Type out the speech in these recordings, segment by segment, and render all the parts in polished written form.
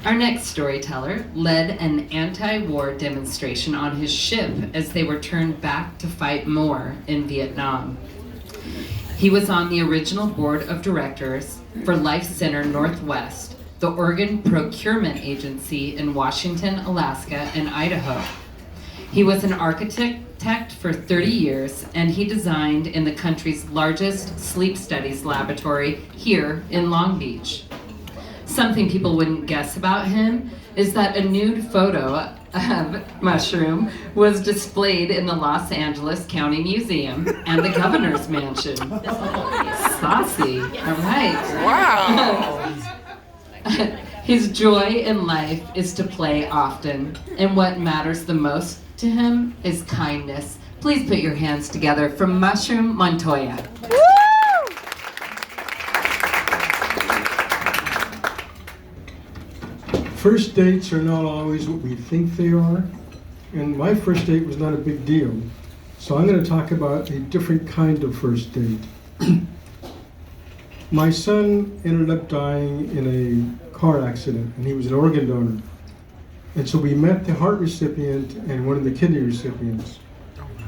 Our next storyteller led an anti-war demonstration on his ship as they were turned back to fight more in Vietnam. He was on the original board of directors for Life Center Northwest, the organ procurement agency in Washington, Alaska, and Idaho. He was an architect for 30 years, and he designed in the country's largest sleep studies laboratory here in Long Beach. Something people wouldn't guess about him is that a nude photo of Mushroom was displayed in the Los Angeles County Museum and the governor's mansion. Saucy, all right. Wow! His joy in life is to play often, and what matters the most to him is kindness. Please put your hands together for Mushroom Montoya. First dates are not always what we think they are, and my first date was not a big deal. So I'm going to talk about a different kind of first date. My son ended up dying in a car accident, and he was an organ donor. And so we met the heart recipient and one of the kidney recipients.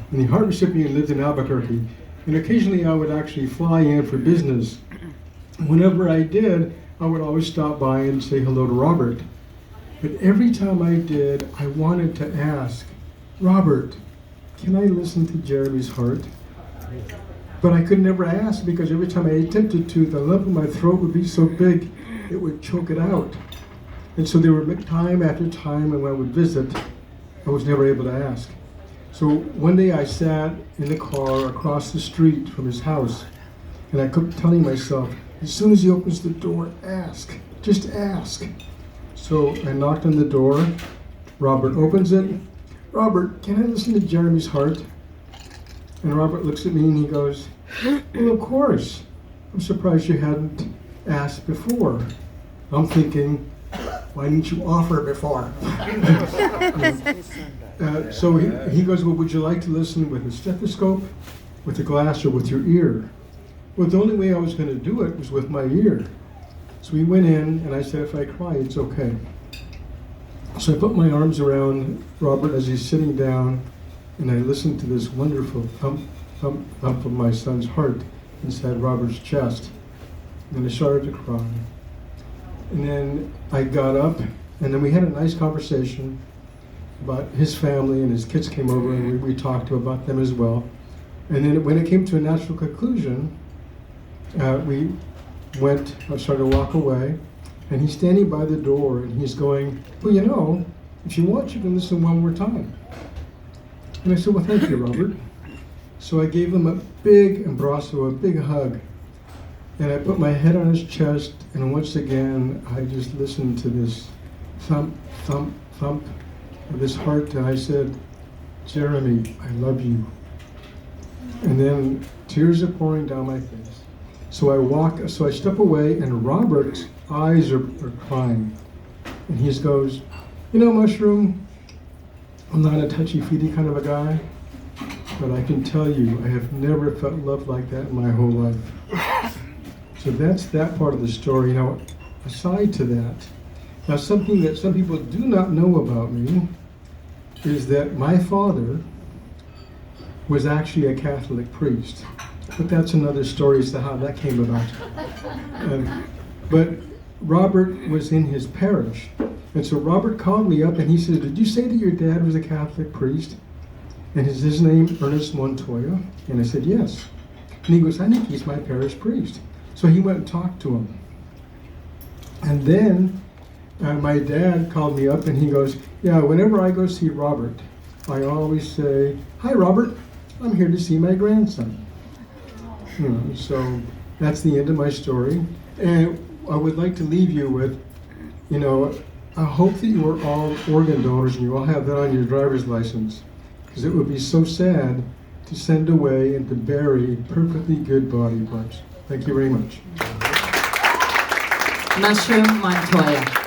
And the heart recipient lived in Albuquerque, and occasionally I would actually fly in for business. Whenever I did, I would always stop by and say hello to Robert. But every time I did, I wanted to ask, Robert, can I listen to Jeremy's heart? But I could never ask because every time I attempted to, the lump in my throat would be so big, it would choke it out. And so there were time after time, and when I would visit, I was never able to ask. So one day I sat in the car across the street from his house, and I kept telling myself, as soon as he opens the door, ask, just ask. So I knocked on the door. Robert opens it. Robert, can I listen to Jeremy's heart? And Robert looks at me and he goes, well, of course. I'm surprised you hadn't asked before. I'm thinking, why didn't you offer before? So he goes, well, would you like to listen with a stethoscope, with a glass, or with your ear? Well, the only way I was going to do it was with my ear. So we went in, and I said, if I cry, it's okay. So I put my arms around Robert as he's sitting down, and I listened to this wonderful thump, thump, thump of my son's heart inside Robert's chest. And I started to cry. And then I got up, and then we had a nice conversation about his family, and his kids came over, and we talked about them as well. And then when it came to a natural conclusion, I started to walk away, and he's standing by the door, and he's going, well, you know, if you want, you can listen one more time. And I said, well, thank you, Robert. So I gave him a big abrazo, a big hug, and I put my head on his chest, and once again, I just listened to this thump, thump, thump of his heart, and I said, Jeremy, I love you. And then tears are pouring down my face. So I step away, and Robert's eyes are crying. And he goes, you know, Mushroom, I'm not a touchy-feely kind of a guy, but I can tell you, I have never felt love like that in my whole life. So that's that part of the story. Now, aside to that, now something that some people do not know about me is that my father was actually a Catholic priest. But that's another story as to how that came about. But Robert was in his parish. And so Robert called me up and he said, did you say that your dad was a Catholic priest? And is his name Ernest Montoya? And I said, yes. And he goes, I think he's my parish priest. So he went and talked to him. And then my dad called me up and he goes, yeah, whenever I go see Robert, I always say, hi, Robert, I'm here to see my grandson. You know, so that's the end of my story. And I would like to leave you with, you know, I hope that you are all organ donors and you all have that on your driver's license, because it would be so sad to send away and to bury perfectly good body parts. Thank you very much. Mushroom Montoya.